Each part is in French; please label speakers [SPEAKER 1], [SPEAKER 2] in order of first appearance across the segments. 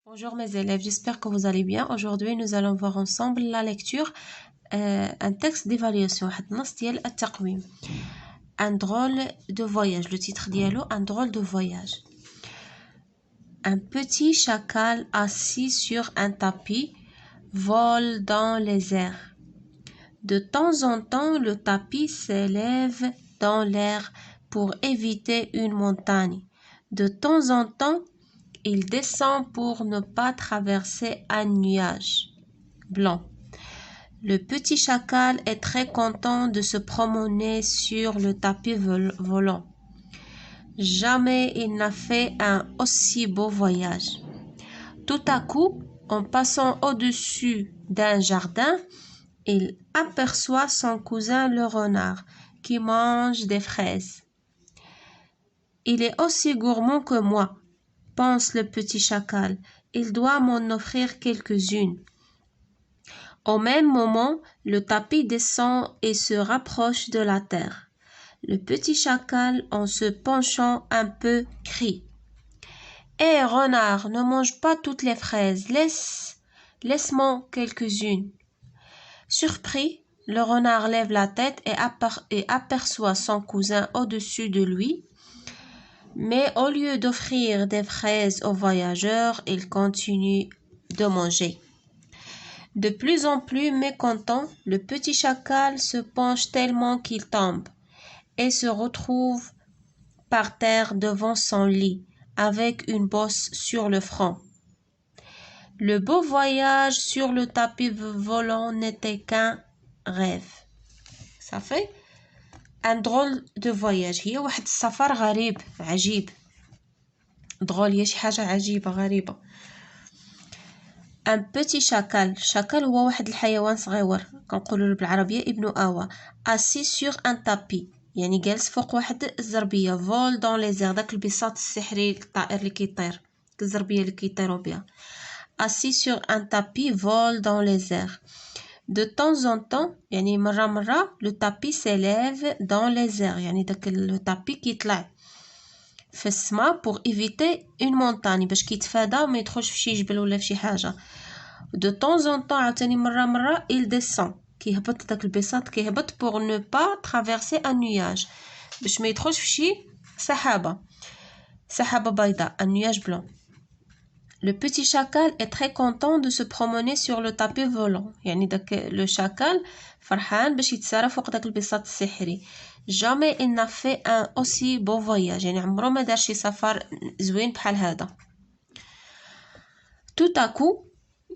[SPEAKER 1] Bonjour mes élèves, j'espère que vous allez bien. Aujourd'hui, nous allons voir ensemble la lecture un texte d'évaluation. Un drôle de voyage. Le titre dialogue, un drôle de voyage. Un petit chacal assis sur un tapis vole dans les airs. De temps en temps, le tapis s'élève dans l'air pour éviter une montagne. De temps en temps, il descend pour ne pas traverser un nuage blanc. Le petit chacal est très content de se promener sur le tapis volant. Jamais il n'a fait un aussi beau voyage. Tout à coup, en passant au-dessus d'un jardin, il aperçoit son cousin le renard qui mange des fraises. Il est aussi gourmand que moi, pense le petit chacal. Il doit m'en offrir quelques-unes. Au même moment, le tapis descend et se rapproche de la terre. Le petit chacal, en se penchant un peu, crie. « Hé, renard, ne mange pas toutes les fraises, laisse-moi quelques-unes. » Surpris, le renard lève la tête et aperçoit son cousin au-dessus de lui. Mais au lieu d'offrir des fraises aux voyageurs, il continue de manger. De plus en plus mécontent, le petit chacal se penche tellement qu'il tombe et se retrouve par terre devant son lit avec une bosse sur le front. Le beau voyage sur le tapis volant n'était qu'un rêve. Ça fait un drôle de voyage. هي واحد السفر غريب عجيب. drôle هي شي حاجة عجيبة غريبة. Un petit chacal. chacal هو واحد الحيوان صغير كنقولوا له بالعربية ابن آوى. assis sur un tapis. يعني جالس فوق واحد الزربية. vol dans les airs. داك البساط السحري الطائر اللي كيطير. الزربية اللي كيطيروا بها. assis sur un tapis vol dans les airs. De temps en temps, يعني مرة le tapis s'élève dans les airs. يعني داك le tapis كيطلع في السماء pour éviter une montagne باش كيتفادى ما يدخلش في شي جبل ولا في شي حاجة. De temps en temps عاوتاني مرة il descend كيهبط داك البساط كيهبط pour ne pas traverser un nuage باش ما يدخلش في شي سحابة بيضاء un nuage blanc. Le petit chacal est très content de se promener sur le tapis volant. يعني داك le chacal فرحان باش يتسارى فوق داك البساط السحري. Jamais il n'a fait un aussi beau voyage. يعني عمره ما دار شي سفر زوين بحال هذا. Tout à coup,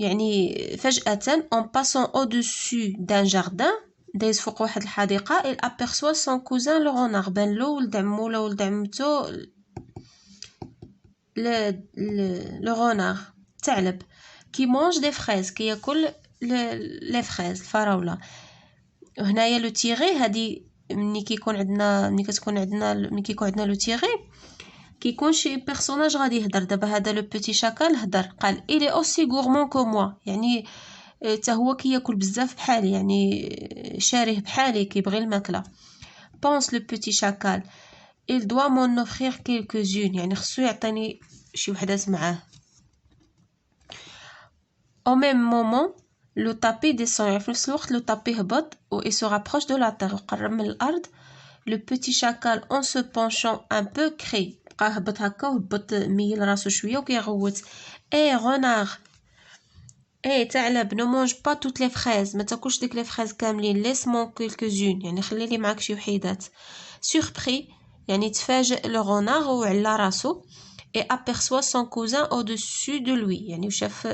[SPEAKER 1] يعني فجأة en passant au-dessus d'un jardin دايز فوق واحد الحديقة il aperçoit son cousin le renard. بان له ولد عمو ولا ولد عمتو le renard ثعلب qui mange des fraises كياكل les fraises الفراولة. وهنايا لو تيغي هادي ملي كيكون عندنا لو تيغي كيكون شي بيرسوناج غادي يهضر. دابا هذا لو بوتي شاكال هضر قال il est aussi gourmand que moi. يعني حتى هو كياكل بزاف بحالي يعني شاريه بحالي كيبغي الماكله. pense le petit chacal. il doit m'en offrir quelques-unes. يعني خصو يعطيني شي وحدات معاه. au même moment le tapis descend. يعني في نفس الوقت le tapis هبط و il se rapproche de la terre وقرب من الارض. le petit chacal en se penchant un peu crie. بقى هبط هكا وهبط ميل راسو شويه وكيغوت. اي renard. اي ثعلب ne mange pas toutes les fraises. ما تاكلش ديك لي فريز كاملين. laisse-moi quelques-unes. يعني خلي لي معاك شي وحيدات. surpris يعني تفاجئ le renard وعلى راسو et aperçoit son cousin au-dessus de lui. يعني وشاف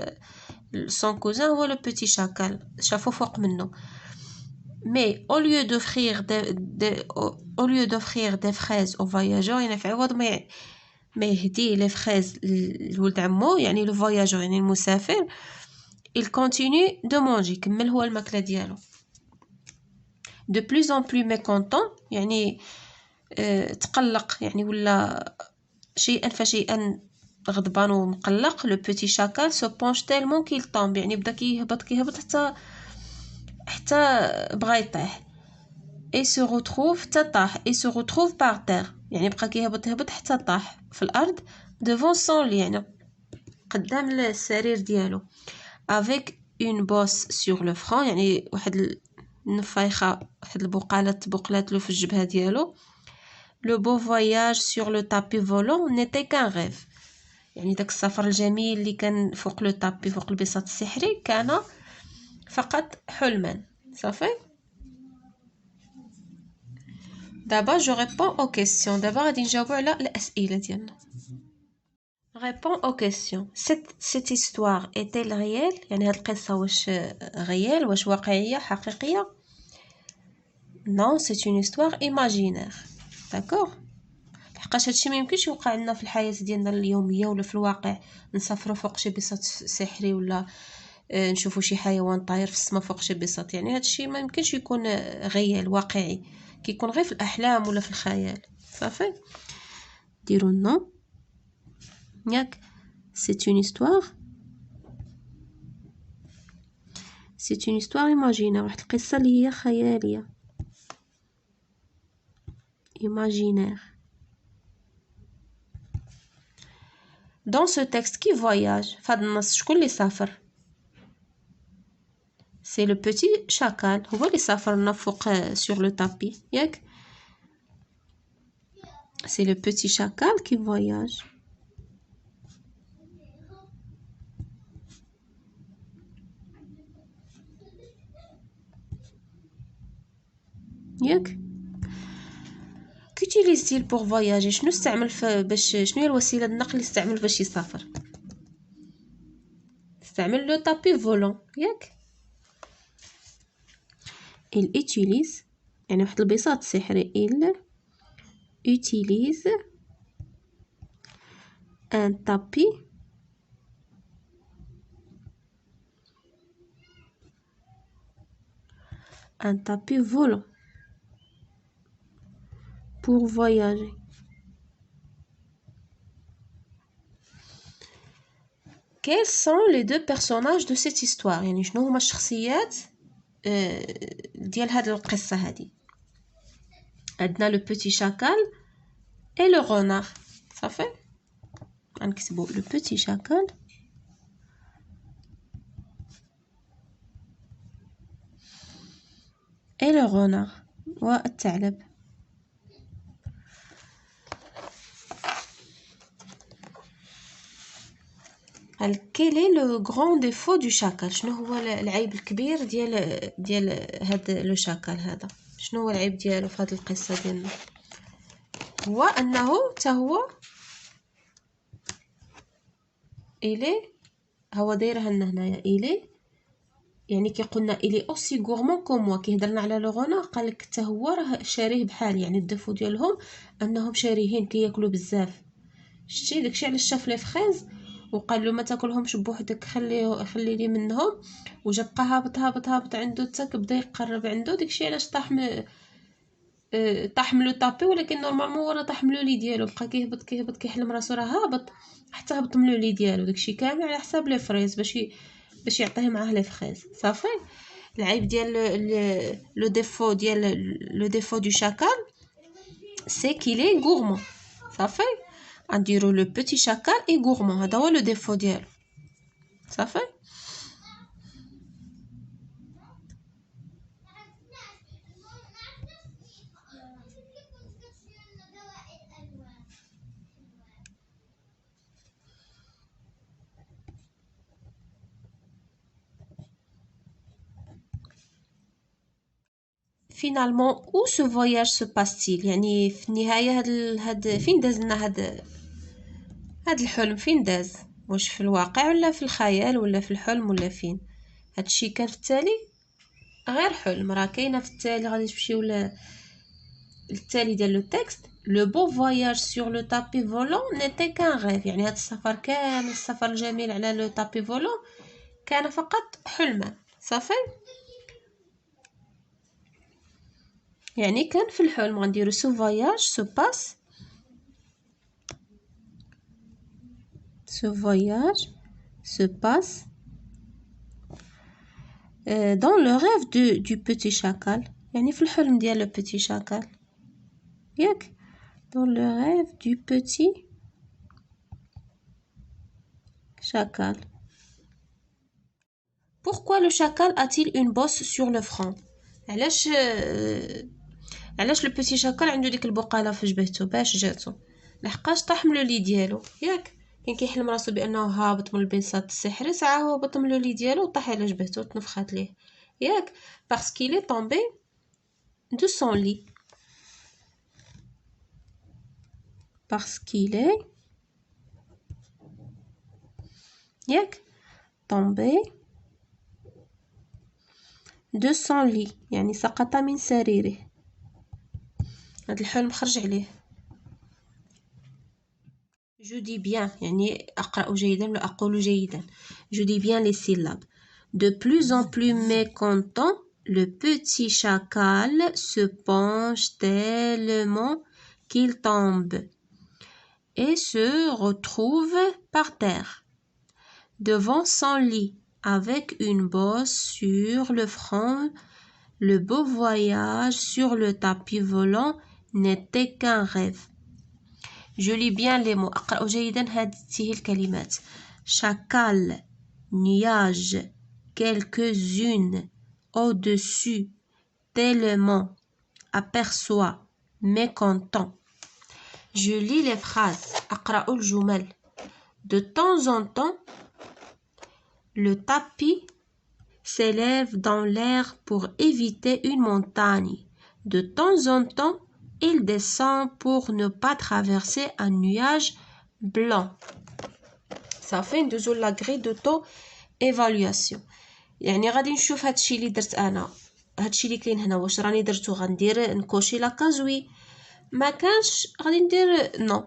[SPEAKER 1] son cousin هو le petit chacal شافو فوق منه. mais au lieu d'offrir des fraises aux voyageurs يعني في عوض ما يهدي لي فريز لولد عمو يعني le voyageur يعني المسافر il continue de manger كمل هو الماكله ديالو. de plus en plus mécontent يعني تقلق يعني ولا شيئا فشيئا غضبان ومقلق. le petit chacal se penche tellement qu'il tombe. يعني بدا كيهبط حتى بغا يطيح. et se retrouve par terre. يعني بقى كيهبط حتى طاح في الارض devant son lit. يعني قدام السرير ديالو avec une bosse sur le front، يعني واحد النفايخه، واحد البقاله تبقلات له في الجبهه ديالو. le beau voyage sur le tapis volant n'était qu'un rêve، يعني داك السفر الجميل اللي كان فوق لو طابي، فوق البساط السحري، كان فقط حلما. صافي. دابا جو ريبون او كيسيون، دابا غادي نجاوبو على الاسئله ديالنا. Réponds aux questions. Cette histoire est-elle réelle؟ يعني هاد القصة واش réelle، واش واقعية حقيقية؟ Non, c'est une histoire imaginaire. D'accord؟ لحقاش هادشي ميمكنش يوقع لنا في الحياة ديالنا اليومية ولا في الواقع، نسافرو فوق شي بساط سحري ولا نشوفو شي حيوان طاير في السما فوق شي بساط، يعني هادشي ما يمكنش يكون غيال واقعي، كيكون غير في الأحلام ولا في الخيال. صافي. ديرو نو ياك. C'est une histoire. C'est une histoire imaginaire. واحد القصة اللي هي خيالية. Imaginaire. Dans ce texte, qui voyage؟ فهاد النص شكون اللي سافر؟ C'est le petit chacal. هو اللي سافر لنا فوق sur le tapis. ياك. C'est le petit chacal qui voyage. ياك. Qu'utilise-t-il pour voyager؟ شنو استعمل باش، شنو هي الوسيلة النقل اللي استعمل باش يسافر؟ استعمل لو طابي فولون. ياك. Il utilise، يعني واحد البساط سحري. Il utilise un tapis volant pour voyager. Quels sont les deux personnages de cette histoire؟ يعني شنو هما الشخصيات ديال هاد القصة هادي؟ عندنا le petit chacal et le renard. صافي. غنكتبو le petit chacal et le renard، والثعلب. quel est le grand défaut du chacal؟ شنو هو العيب الكبير ديال هاد لو شاكال هذا؟ شنو هو العيب ديالو في هاد القصة ديالنا؟ هو انه حتى هو إلي، هو دايرها لنا هنايا إلي، يعني كي قلنا إلي أوسي غورمون كوم، كيهضر لنا على لو غونا، قالك حتى هو راه شاريه بحال، يعني الدفو ديالهم انهم شاريين كياكلوا بزاف. شتي داكشي علاش شاف لي فخيز وقال له ما تاكلهمش بوحدك، خلي لي منهم، وجا بقى هابط عنده حتى كبدا يقرب عنده. داكشي علاش طاح ملو طابي، ولكن نورمالمون هو راه طاح ملو لي ديالو، بقى كيهبط كيحلم راسو راه هابط حتى هبط ملو لي ديالو. داكشي كامل على حساب لي فريز باش يعطيه معاه لي فريز. صافي. العيب ديال لو ديفو دو شاكال سي كيلي غورمون. صافي. غنديرو لو بوتي شاكال اي غورمون، هذا هو لو ديفو ديالو. صافي. finalement où ce voyage se passe-t-il؟ يعني في النهاية هاد فين داز لنا هاد الحلم؟ فين داز؟ واش في الواقع ولا في الخيال ولا في الحلم ولا فين؟ هادشي كان في التالي غير حلم، راه كاينه في التالي. غادي تمشيو للتالي ديال لو تكست. لو بو فواياج سور لو طابي فولون نيتي كان غيف، يعني هاد السفر كامل، السفر الجميل على لو طابي فولون، كان فقط حلما. صافي. يعني كان في الحلم. غنديرو سو فواياج سو باس، ce voyage se passe dans le rêve du petit chacal، يعني في الحلم ديال le petit chacal. ياك. dans le rêve du petit chacal. Pourquoi le chacal a-t-il une bosse sur le front? علاش le petit chacal عنده ديك البقالة في جبهته باش جاتو؟ لحقاش طاح من لي ديالو ياك كاين كيحلم راسو بانه هابط من البساط السحري ساعه هو هبط من لي ديالو وطاح على جبهته تنفخات ليه ياك parce qu'il est tombé de son lit parce qu'il est ياك tombé de son lit يعني سقط من سريره هذا الحلم خرج عليه. Je dis bien يعني أقرأ جيدا ولا أقول جيدا. Je dis bien les syllabes. De plus en plus mécontent, le petit chacal se penche tellement qu'il tombe et se retrouve par terre devant son lit avec une bosse sur le front. Le beau voyage sur le tapis volant n'était qu'un rêve. Je lis bien les mots. أقرأ جيدا هذه الكلمات. Chacal, nuage, quelques-unes, au-dessus, tellement, aperçoit, mécontent. Je lis les phrases. أقرأ الجمل. De temps en temps, le tapis s'élève dans l'air pour éviter une montagne. De temps en temps, il descend pour ne pas traverser un nuage blanc. Ça fait ندوزو la grille d'auto-évaluation. يعني غادي نشوف هادشي اللي درت انا هادشي اللي كاين هنا واش راني درتو غندير نكوشي لا كاز وي ما كانش غادي ندير نو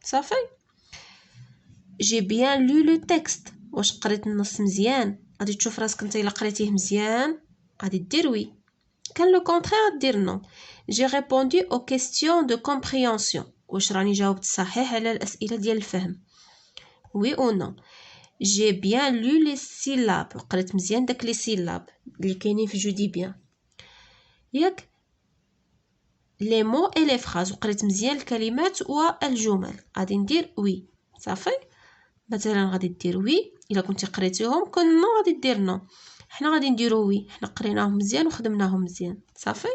[SPEAKER 1] صافي. J'ai bien lu le texte واش قريت النص مزيان غادي تشوف راسك نتا الا قريتيه مزيان غادي دير وي كان لو كونترير دير نو. J'ai répondu aux questions de compréhension واش راني جاوبت صحيح على الأسئلة ديال الفهم oui ou non. J'ai bien lu les syllabes قريت مزيان داك لي سيلاب اللي كاينين في جو دي بيان ياك les mots et les phrases وقريت مزيان الكلمات والجمل غادي ندير وي صافي. مثلا غادي دير وي الا كنتي قريتيهم كون نو غادي دير نو. حنا غادي نديرو وي حنا قريناهم مزيان وخدمناهم مزيان صافي.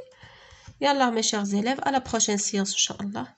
[SPEAKER 1] يلا mes chers élèves à la prochaine séance ان شاء الله.